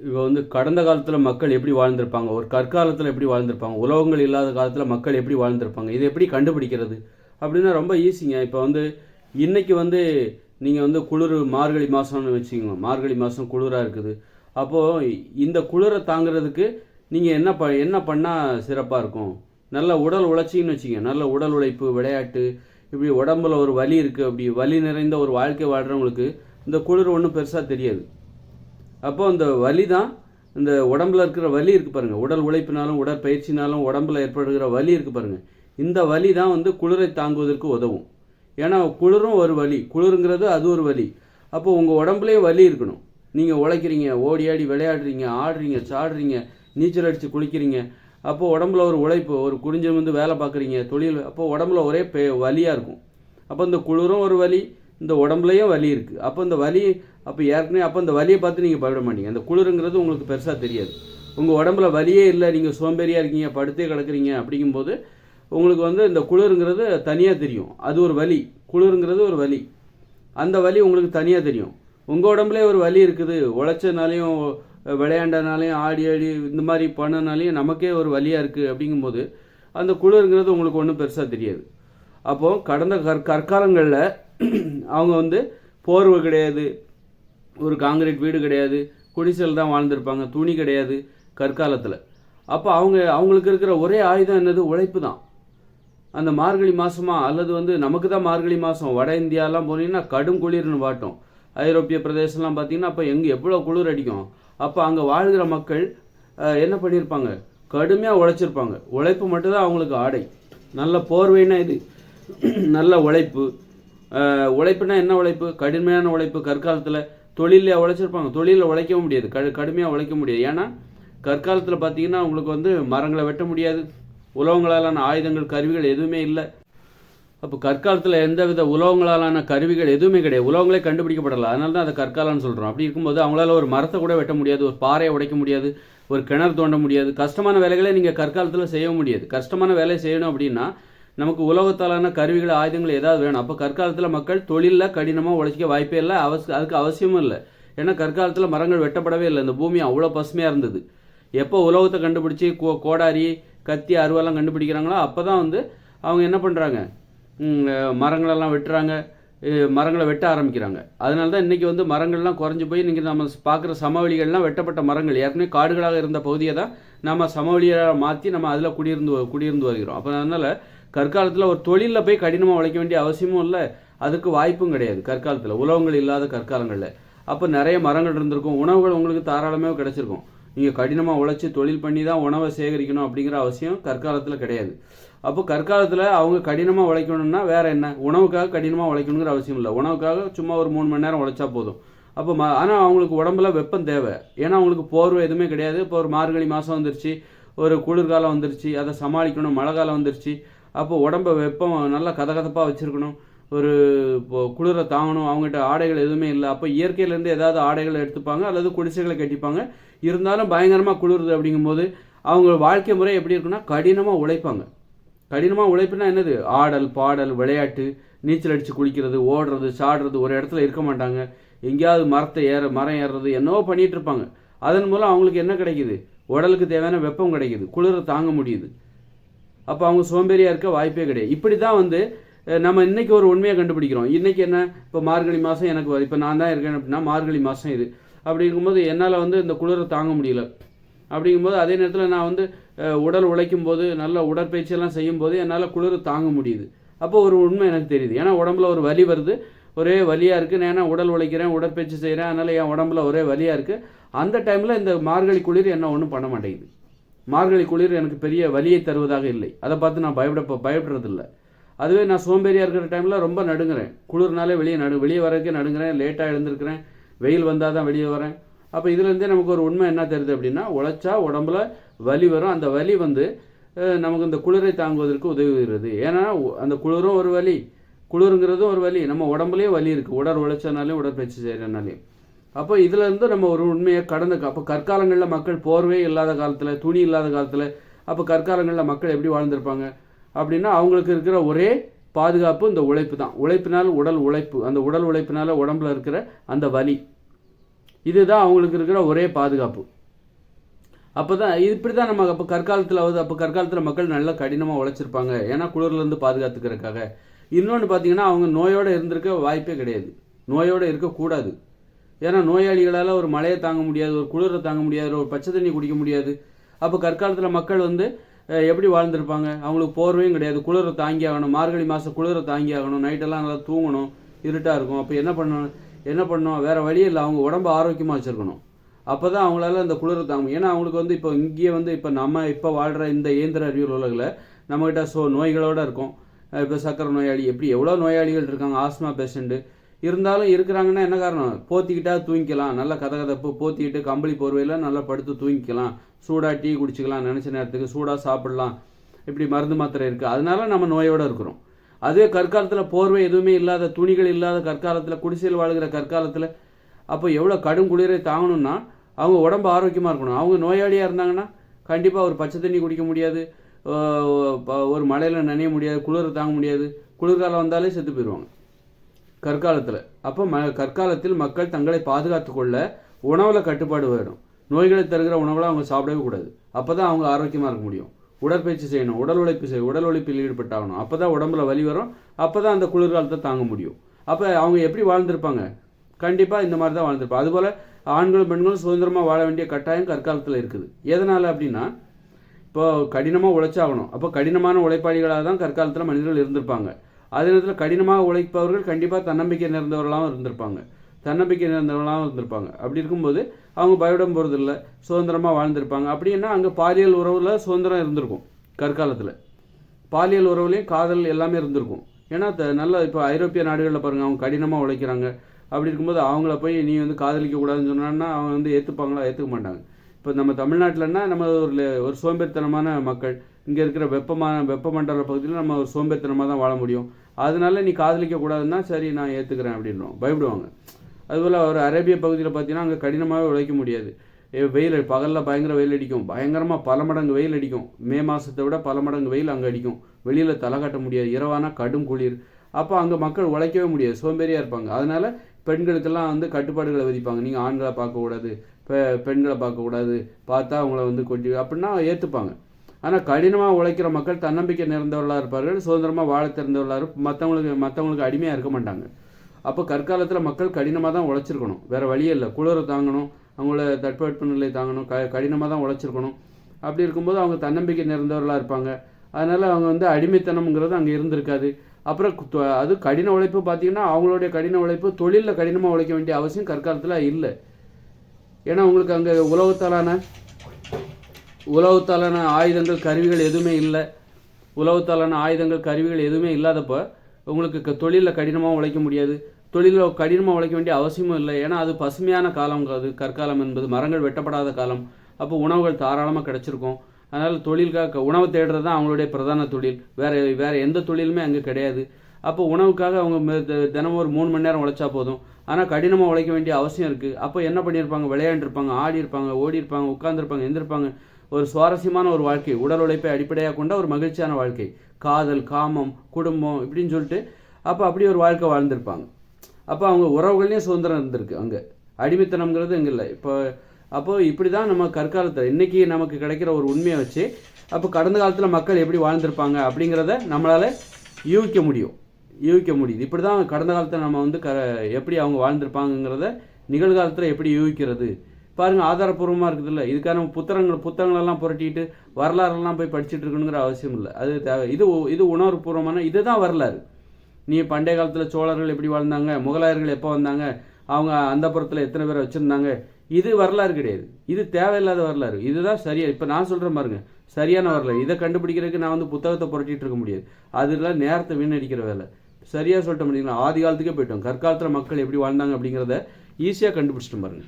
இப்போ வந்து கடந்த காலத்தில் மக்கள் எப்படி வாழ்ந்திருப்பாங்க, ஒரு கற்காலத்தில் எப்படி வாழ்ந்திருப்பாங்க, உலகங்கள் இல்லாத காலத்தில் மக்கள் எப்படி வாழ்ந்திருப்பாங்க, இதை எப்படி கண்டுபிடிக்கிறது அப்படின்னா ரொம்ப ஈஸிங்க. இப்போ வந்து இன்னைக்கு வந்து நீங்கள் வந்து குளிர் மார்கழி மாதம்னு வச்சுக்கோங்க, மார்கழி மாதம் குளிராக இருக்குது. அப்போது இந்த குளிரை தாங்கிறதுக்கு நீங்கள் என்ன பண்ணால் சிறப்பாக இருக்கும்? நல்ல உடல் உழைச்சின்னு வச்சுக்கோங்க, நல்ல உடல் உழைப்பு, விளையாட்டு, இப்படி உடம்புல ஒரு வலி இருக்குது, அப்படி வலி நிறைந்த ஒரு வாழ்க்கை வாழ்கிறவங்களுக்கு இந்த குளிர் ஒன்றும் பெருசாக தெரியாது. அப்போ அந்த வலி தான், இந்த உடம்புல இருக்கிற வலி இருக்குது பாருங்கள், உடல் உழைப்பினாலும் உடற்பயிற்சினாலும் உடம்புல ஏற்படுகிற வலி இருக்குது பாருங்கள், இந்த வலி தான் வந்து குளிரை தாங்குவதற்கு உதவும். ஏன்னா குளிரும் ஒரு வலி, குளிருங்கிறது அது ஒரு வலி. அப்போ உங்கள் உடம்புலேயே வலி இருக்கணும். நீங்கள் உழைக்கிறீங்க, ஓடி ஆடி விளையாடுறீங்க, ஆடுறீங்க, சாடுறீங்க, நீச்சல் அடித்து குளிக்கிறீங்க, அப்போது உடம்புல ஒரு உழைப்பு, ஒரு குடிஞ்சு வந்து வேலை பார்க்குறீங்க, தொழில், அப்போது உடம்புல ஒரே வலியாக இருக்கும். அப்போ இந்த குளிரும் ஒரு வலி, இந்த உடம்புலையும் வலி இருக்குது. அப்போ இந்த வலி, அப்போ ஏற்கனவே அப்போ இந்த வலியை பார்த்து நீங்கள் பயப்பட மாட்டீங்க. அந்த குளிருங்கிறது உங்களுக்கு பெருசாக தெரியாது. உங்கள் உடம்புல வலியே இல்லை, நீங்கள் சோம்பேறியாக இருக்கீங்க, படுத்தே கிடக்குறீங்க, அப்படிங்கும்போது உங்களுக்கு வந்து இந்த குளிருங்கிறது தனியாக தெரியும். அது ஒரு வலி, குளிருங்கிறது ஒரு வலி, அந்த வலி உங்களுக்கு தனியாக தெரியும். உங்கள் உடம்புலேயே ஒரு வலி இருக்குது, உழைச்சனாலையும் விளையாண்டனாலையும் ஆடி ஆடி இந்த மாதிரி பண்ணனாலையும் நமக்கே ஒரு வலியாக இருக்குது. அப்படிங்கும்போது அந்த குளிருங்கிறது உங்களுக்கு ஒன்றும் பெருசாக தெரியாது. அப்போது கடந்த கற்காலங்களில் அவங்க வந்து போர்வை கிடையாது, ஒரு காங்கிரீட் வீடு கிடையாது, குடிசையில் தான் வாழ்ந்திருப்பாங்க, துணி கிடையாது கற்காலத்தில். அப்போ அவங்களுக்கு இருக்கிற ஒரே ஆயுதம் என்னது? உழைப்பு தான். அந்த மார்கழி மாதமா, அல்லது வந்து நமக்கு தான் மார்கழி மாதம், வட இந்தியாலாம் போனீங்கன்னா கடும் குளிர்னு வாட்டும், ஐரோப்பிய பிரதேசம்லாம் பார்த்தீங்கன்னா அப்போ எவ்வளோ குளிர் அடிக்கும். அப்போ அங்கே வாழ்கிற மக்கள் என்ன பண்ணியிருப்பாங்க? கடுமையாக உழைச்சிருப்பாங்க. உழைப்பு மட்டும்தான் அவங்களுக்கு ஆடை. நல்ல போர்வைன்னா இது நல்ல உழைப்பு. உழைப்புனா என்ன உழைப்பு? கடுமையான உழைப்பு. கற்காலத்தில் தொழிலில் உழைச்சிருப்பாங்க, தொழிலில் உழைக்கவும் முடியாது, கடுமையாக உழைக்க முடியாது. ஏன்னா கற்காலத்தில் பார்த்தீங்கன்னா உங்களுக்கு வந்து மரங்களை வெட்ட முடியாது, உலோகங்களாலான ஆயுதங்கள், கருவிகள் எதுவுமே இல்லை. அப்போ கற்காலத்தில் எந்தவித உலோகங்களாலான கருவிகள் எதுவுமே கிடையாது, உலோகங்களே கண்டுபிடிக்கப்படலை. அதனால தான் அதை கற்காலம்னு சொல்கிறோம். அப்படி இருக்கும்போது அவங்களால ஒரு மரத்தை கூட வெட்ட முடியாது, ஒரு பாறையை உடைக்க முடியாது, ஒரு கிணறு தோண்ட முடியாது. கஷ்டமான வேலைகளை நீங்கள் கற்காலத்தில் செய்ய முடியாது. கஷ்டமான வேலையை செய்யணும் அப்படின்னா நமக்கு உலோகத்தாலான கருவிகள், ஆயுதங்கள் ஏதாவது வேணும். அப்போ கற்காலத்தில் மக்கள் தொழிலில் கடினமாக உழைச்சிக்க வாய்ப்பே இல்லை, அதுக்கு அவசியமும் இல்லை. ஏன்னா கற்காலத்தில் மரங்கள் வெட்டப்படவே இல்லை, இந்த பூமி அவ்வளோ பசுமையாக இருந்தது. எப்போ உலோகத்தை கண்டுபிடிச்சி கோடாரி, கத்தி, அருவாலாம் கண்டுபிடிக்கிறாங்களோ அப்போ தான் வந்து அவங்க என்ன பண்ணுறாங்க? மரங்களெல்லாம் வெட்டுறாங்க, மரங்களை வெட்ட ஆரம்பிக்கிறாங்க. அதனால தான் இன்றைக்கி வந்து மரங்கள்லாம் குறைஞ்சி போய் இன்றைக்கி நம்ம பார்க்குற சமவெளிகள்லாம் வெட்டப்பட்ட மரங்கள். ஏற்கனவே காடுகளாக இருந்த பகுதியை தான் நம்ம சமவெளியாக மாற்றி நம்ம அதில் குடியிருந்து வருகிறோம். அப்போ அதனால் கற்காலத்தில் ஒரு தொழிலில் போய் கடினமாக உழைக்க வேண்டிய அவசியமும் இல்லை, அதுக்கு வாய்ப்பும் கிடையாது கற்காலத்தில், உலகங்கள் இல்லாத கற்காலங்களில். அப்போ நிறைய மரங்கள் இருந்திருக்கும், உணவுகள் உங்களுக்கு தாராளமாக கிடச்சிருக்கும். நீங்கள் கடினமாக உழைச்சி தொழில் பண்ணி தான் உணவை சேகரிக்கணும் அப்படிங்கிற அவசியம் கற்காலத்தில் கிடையாது. அப்போ கற்காலத்தில் அவங்க கடினமாக உழைக்கணும்னா வேறு என்ன? உணவுக்காக கடினமாக உழைக்கணுங்கிற அவசியம் இல்லை, உணவுக்காக சும்மா ஒரு 3 மணி நேரம் உழைச்சா போதும். அப்போ ஆனால் அவங்களுக்கு உடம்புல வெப்பம் தேவை. ஏன்னா அவங்களுக்கு போர்வை எதுவுமே கிடையாது. இப்போ ஒரு மார்கழி மாதம் வந்துருச்சு, ஒரு குளிர்காலம் வந்துருச்சு, அதை சமாளிக்கணும், மழை காலம் வந்துருச்சு. அப்போ உடம்பை வெப்பம் நல்லா கதகதப்பாக வச்சுருக்கணும், ஒரு குளிரை தாங்கணும். அவங்ககிட்ட ஆடைகள் எதுவுமே இல்லை. அப்போ இயற்கையிலேருந்து ஏதாவது ஆடைகளை எடுத்துப்பாங்க அல்லது குடிசைகளை கட்டிப்பாங்க. இருந்தாலும் பயங்கரமாக குளிருது அப்படிங்கும்போது அவங்க வாழ்க்கை முறை எப்படி இருக்குன்னா கடினமாக உழைப்பாங்க. கடினமாக உழைப்புனா என்னது? ஆடல், பாடல், விளையாட்டு, நீச்சல் அடித்து குளிக்கிறது, ஓடுறது, சாடுறது, ஒரு இடத்துல இருக்க மாட்டாங்க, எங்கேயாவது மரம் ஏறுறது, என்னவோ பண்ணிகிட்டு இருப்பாங்க. அதன் மூலம் அவங்களுக்கு என்ன கிடைக்குது? உடலுக்கு தேவையான வெப்பம் கிடைக்குது, குளிரை தாங்க முடியுது. அப்போ அவங்க சோம்பேறியாக இருக்க வாய்ப்பே கிடையாது. இப்படி தான் வந்து நம்ம இன்றைக்கி ஒரு உண்மையை கண்டுபிடிக்கிறோம். இன்றைக்கி என்ன? இப்போ மார்கழி மாதம் எனக்கு இப்போ நான் தான் இருக்கேன் அப்படின்னா மார்கழி மாதம் இது. அப்படி இருக்கும்போது என்னால் வந்து இந்த குளிரை தாங்க முடியல. அப்படிங்கும்போது அதே நேரத்தில் நான் வந்து உடல் உழைக்கும் போது, நல்ல உடற்பயிற்சியெல்லாம் செய்யும்போது என்னால் குளிரை தாங்க முடியுது. அப்போ ஒரு உண்மை எனக்கு தெரியுது. ஏன்னா உடம்புல ஒரு வலி வருது, ஒரே வலியாக இருக்குது. நான் ஏன்னா உடல் உழைக்கிறேன், உடற்பயிற்சி செய்கிறேன், அதனால் என் உடம்புல ஒரே வலியாக இருக்குது. அந்த டைமில் இந்த மார்கழி குளிர் என்ன ஒன்றும் பண்ண மாட்டேங்குது. மார்கழி குளிர் எனக்கு பெரிய வலியை தருவதாக இல்லை, அதை பார்த்து நான் பயப்படுறதில்லை. அதுவே நான் சோம்பேறியாக இருக்கிற டைமில் ரொம்ப நடுங்குறேன், குளிர்னாலே வெளியே வரதுக்கே நடுங்குறேன், லேட்டாக எழுந்திருக்கிறேன், வெயில் வந்தால் தான் வெளியே வரேன். அப்போ இதுலேருந்தே நமக்கு ஒரு உண்மை என்ன தெரியுது அப்படின்னா, உழைச்சா உடம்புல வலி வரும். அந்த வலி வந்து நமக்கு இந்த குளிரை தாங்குவதற்கு உதவுகிறது. ஏன்னா அந்த குளிரும் ஒரு வலி, குளிருங்கிறதும் ஒரு வலி, நம்ம உடம்புலேயும் வலி இருக்குது, உடல் உழைச்சனாலையும் உடற்பயிற்சி செய்கிறனாலையும். அப்போ இதிலேருந்து நம்ம ஒரு உண்மையை அப்போ கற்காலங்களில் மக்கள் போர்வே இல்லாத காலத்தில், துணி இல்லாத காலத்தில், அப்போ கற்காலங்களில் மக்கள் எப்படி வாழ்ந்திருப்பாங்க அப்படின்னா அவங்களுக்கு இருக்கிற ஒரே பாதுகாப்பு இந்த உழைப்பு தான். உழைப்பினால் உடல் உழைப்பு, அந்த உடல் உழைப்பினால உடம்புல இருக்கிற அந்த வலி, இதுதான் அவங்களுக்கு இருக்கிற ஒரே பாதுகாப்பு. அப்போ தான் இப்படி தான் நம்ம அப்போ கற்காலத்தில் மக்கள் நல்லா கடினமாக உழைச்சிருப்பாங்க, ஏன்னா குளிர்லேருந்து பாதுகாத்துக்கிறதுக்காக. இன்னொன்று பார்த்தீங்கன்னா அவங்க நோயோடு இருந்திருக்க வாய்ப்பே கிடையாது, நோயோடு இருக்கக்கூடாது. ஏன்னா நோயாளிகளால் ஒரு மழையை தாங்க முடியாது, ஒரு குளிரை தாங்க முடியாது, ஒரு பச்சை தண்ணி குடிக்க முடியாது. அப்போ கற்காலத்தில் மக்கள் எப்படி வாழ்ந்திருப்பாங்க? அவங்களுக்கு போர்வையும் கிடையாது, குளிரை தாங்கி ஆகணும், மார்கழி மாதம் குளிரை தாங்கி ஆகணும், நைட்டெல்லாம் நல்லா தூங்கணும், இருட்டாக இருக்கும். அப்போ என்ன பண்ணணும்? வேறு வழியே இல்லை, அவங்க உடம்பு ஆரோக்கியமாக வச்சுருக்கணும். அப்போ தான் அவங்களால அந்த குளிரை தாங்க. ஏன்னா அவங்களுக்கு இப்போ இங்கேயே இப்போ நம்ம இப்போ வாழ்கிற இந்த இயந்திர அறிவியல் உலகில் நம்மகிட்ட நோய்களோடு இருக்கும். இப்போ சக்கரை நோயாளி, எப்படி எவ்வளோ நோயாளிகள் இருக்காங்க, ஆஸ்மா பேஷண்ட்டு இருந்தாலும் இருக்கிறாங்கன்னா என்ன காரணம்? போத்திக்கிட்டா தூங்கிக்கலாம், நல்லா கதகதப்பு போத்திக்கிட்டு கம்பளி போர்வையில் நல்லா படுத்து தூங்கிக்கலாம், சூடாக டீ குடிச்சிக்கலாம், நினச்ச நேரத்துக்கு சூடாக சாப்பிடலாம், இப்படி மருந்து மாத்திரை இருக்குது, அதனால நம்ம நோயோடு இருக்கிறோம். அதே கற்காலத்தில் போர்வை எதுவுமே இல்லாத, துணிகள் இல்லாத கற்காலத்தில், குடிசையில் வாழ்கிற கற்காலத்தில் அப்போ எவ்வளோ கடும் குளிரை தாங்கணும்னா அவங்க உடம்பு ஆரோக்கியமாக இருக்கணும். அவங்க நோயாளியாக இருந்தாங்கன்னா கண்டிப்பாக ஒரு பச்சை தண்ணி குடிக்க முடியாது, ஒரு மழையில் நனைய முடியாது, குளிரை தாங்க முடியாது, குளிர்காலம் வந்தாலே செத்து போயிடுவாங்க கற்காலத்தில். அப்போ கற்காலத்தில் மக்கள் தங்களை பாதுகாத்து கொள்ள உணவில் கட்டுப்பாடு வேணும். நோய்களை தருகிற உணவுகளை அவங்க சாப்பிடவே கூடாது. அப்போ தான் அவங்க ஆரோக்கியமாக இருக்க முடியும். உடற்பயிற்சி செய்யணும், உடல் உழைப்பில் ஈடுபட்டாகணும். அப்போ தான் உடம்புல வலி வரும், அப்போ தான் அந்த குளிர்காலத்தை தாங்க முடியும். அப்போ அவங்க எப்படி வாழ்ந்திருப்பாங்க? கண்டிப்பாக இந்த மாதிரி தான் வாழ்ந்திருப்பாங்க. அதுபோல் ஆண்களும் பெண்களும் சுதந்திரமாக வாழ வேண்டிய கட்டாயம் கற்காலத்தில் இருக்குது. எதனால் அப்படின்னா இப்போ கடினமாக உழைச்சாகணும். அப்போ கடினமான உழைப்பாளிகளாக தான் கற்காலத்தில் மனிதர்கள் இருந்திருப்பாங்க. அதே நேரத்தில் கடினமாக உழைப்பவர்கள் கண்டிப்பாக தன்னம்பிக்கை நிறைந்தவர்களாகவும் இருந்திருப்பாங்க. அப்படி இருக்கும்போது அவங்க பயப்படம் போகிறதில்ல, சுதந்திரமாக வாழ்ந்திருப்பாங்க. அப்படின்னா அங்கே பாலியல் உறவில் சுதந்திரம் இருந்திருக்கும். கற்காலத்தில் பாலியல் உறவுலேயும் காதல் எல்லாமே இருந்திருக்கும். ஏன்னா நல்ல இப்போ ஐரோப்பிய நாடுகளில் பாருங்கள், அவங்க கடினமாக உழைக்கிறாங்க. அப்படி இருக்கும்போது அவங்கள போய் நீ காதலிக்க கூடாதுன்னு சொன்னான்னா அவங்க ஏற்றுப்பாங்களா? ஏற்றுக்க மாட்டாங்க. இப்போ நம்ம தமிழ்நாட்டிலன்னா நம்ம ஒரு சோம்பேறித்தனமான மக்கள், இங்கே இருக்கிற வெப்பமண்டல பகுதியில் நம்ம ஒரு சோம்பேறித்தனமாக தான் வாழ முடியும். அதனால நீ காதலிக்க கூடாதுன்னா சரி நான் ஏற்றுக்கிறேன் அப்படின்றோம், பயப்படுவாங்க. அதுபோல் ஒரு அரேபிய பகுதியில் பார்த்தீங்கன்னா அங்கே கடினமாகவே உழைக்க முடியாது. வெயில் பகலில் பயங்கர வெயில் அடிக்கும், பயங்கரமாக பல மடங்கு வெயில் அடிக்கும். மே மாதத்தை விட பல மடங்கு வெயில் அங்கே அடிக்கும். வெளியில் தலை காட்ட முடியாது, இரவானா கடும் குளிர். அப்போ அங்கே மக்கள் உழைக்கவே முடியாது, சோம்பேறியாக இருப்பாங்க. அதனால் பெண்களுக்கெல்லாம் கட்டுப்பாடுகளை விதிப்பாங்க. நீங்கள் ஆண்களை பார்க்கக்கூடாது, பெண்களை பார்க்கக்கூடாது, பார்த்தா அவங்கள கொட்டி அப்படின்னா ஏற்றுப்பாங்க. ஆனால் கடினமாக உழைக்கிற மக்கள் தன்னம்பிக்கை நிறைந்தவர்களாக இருப்பார்கள், சுதந்திரமாக வாழ தெரிந்தவர்களாக மற்றவங்களுக்கு அடிமையாக இருக்க மாட்டாங்க. அப்போ கற்காலத்தில் மக்கள் கடினமாக தான் உழைச்சிருக்கணும், வேறு வழியே இல்லை. குளிரை தாங்கணும், அவங்கள தட்பவெட்ப நிலை தாங்கணும், கடினமாக தான் உழைச்சிருக்கணும். அப்படி இருக்கும்போது அவங்க தன்னம்பிக்கை நிறைந்தவர்களாக இருப்பாங்க. அதனால் அவங்க அடிமைத்தனம்ங்கிறது அங்கே இருந்திருக்காது. அப்புறம் அது கடின உழைப்பு பார்த்தீங்கன்னா அவங்களுடைய கடின உழைப்பு தொழிலில் கடினமாக உழைக்க வேண்டிய அவசியம் கற்காலத்தில் இல்லை. ஏன்னா உங்களுக்கு அங்கே உலகத்தாலான ஆயுதங்கள் கருவிகள் எதுவுமே இல்லை. கருவிகள் எதுவுமே இல்லாதப்போ உங்களுக்கு தொழிலில் கடினமாக உழைக்க முடியாது, தொழிலில் கடினமாக உழைக்க வேண்டிய அவசியமும் இல்லை. ஏன்னா அது பசுமையான காலம், அது கற்காலம் என்பது மரங்கள் வெட்டப்படாத காலம். அப்போ உணவுகள் தாராளமாக கிடச்சிருக்கும். அதனால் உணவு தேடுறது தான் அவங்களுடைய பிரதான தொழில், வேறு எந்த தொழிலுமே அங்கே கிடையாது. அப்போ உணவுக்காக அவங்க தினமும் ஒரு 3 மணி நேரம் உழைச்சா போதும். ஆனால் கடினமாக உழைக்க வேண்டிய அவசியம் இருக்குது. அப்போ என்ன பண்ணியிருப்பாங்க? விளையாண்டுருப்பாங்க, ஆடி இருப்பாங்க, ஓடி இருப்பாங்க, உட்காந்துருப்பாங்க, எந்திருப்பாங்க. ஒரு சுவாரஸ்யமான ஒரு வாழ்க்கை, உடல் உழைப்பை அடிப்படையாக கொண்ட ஒரு மகிழ்ச்சியான வாழ்க்கை, காதல், காமம், குடும்பம் இப்படின்னு சொல்லிட்டு அப்படி ஒரு வாழ்க்கை வாழ்ந்திருப்பாங்க. அப்போ அவங்க உறவுகள்லேயும் சுதந்திரம் இருந்திருக்கு. அங்கே அடிமைத்தனம்ங்கிறது அங்கே இல்லை. அப்போ இப்படி தான் நம்ம கற்காலத்தில் இன்றைக்கி நமக்கு கிடைக்கிற ஒரு உண்மையை வச்சு அப்போ கடந்த காலத்தில் மக்கள் எப்படி வாழ்ந்திருப்பாங்க அப்படிங்கிறத நம்மளால் யூகிக்க முடியுது. இப்படி தான் கடந்த காலத்தில் நம்ம எப்படி அவங்க வாழ்ந்திருப்பாங்கிறத நிகழ்காலத்தில் எப்படி யூகிக்கிறது பாருங்கள். ஆதாரப்பூர்வமாக இருக்குதுல்ல. இதுக்கான புத்தகங்களெல்லாம் புரட்டிட்டு வரலாறுலாம் போய் படிச்சுட்டு இருக்கணுங்கிற அவசியம் இல்லை. அது தேவை. இது உணர்வுபூர்வமான இதுதான் வரலாறு. நீ பண்டைய காலத்தில் சோழர்கள் எப்படி வாழ்ந்தாங்க, முகலாயர்கள் எப்போ வந்தாங்க, அவங்க அந்த புறத்தில் எத்தனை பேரை வச்சுருந்தாங்க, இது வரலாறு கிடையாது. இது தேவையில்லாத வரலாறு. இதுதான் சரியா. இப்போ நான் சொல்கிறேன் பாருங்க, சரியான வரலாறு. இதை கண்டுபிடிக்கிறதுக்கு நான் புத்தகத்தை புரட்டிட்டு இருக்க முடியாது. அதெல்லாம் நேரத்தை வீணடிக்கிற வேலை. சரியாக சொல்லிட்ட முடியுங்களா? ஆதி காலத்துக்கே போயிட்டோம். கற்காலத்தில் மக்கள் எப்படி வாழ்ந்தாங்க அப்படிங்கிறத ஈஸியாக கண்டுபிடிச்சிட்டு பாருங்க.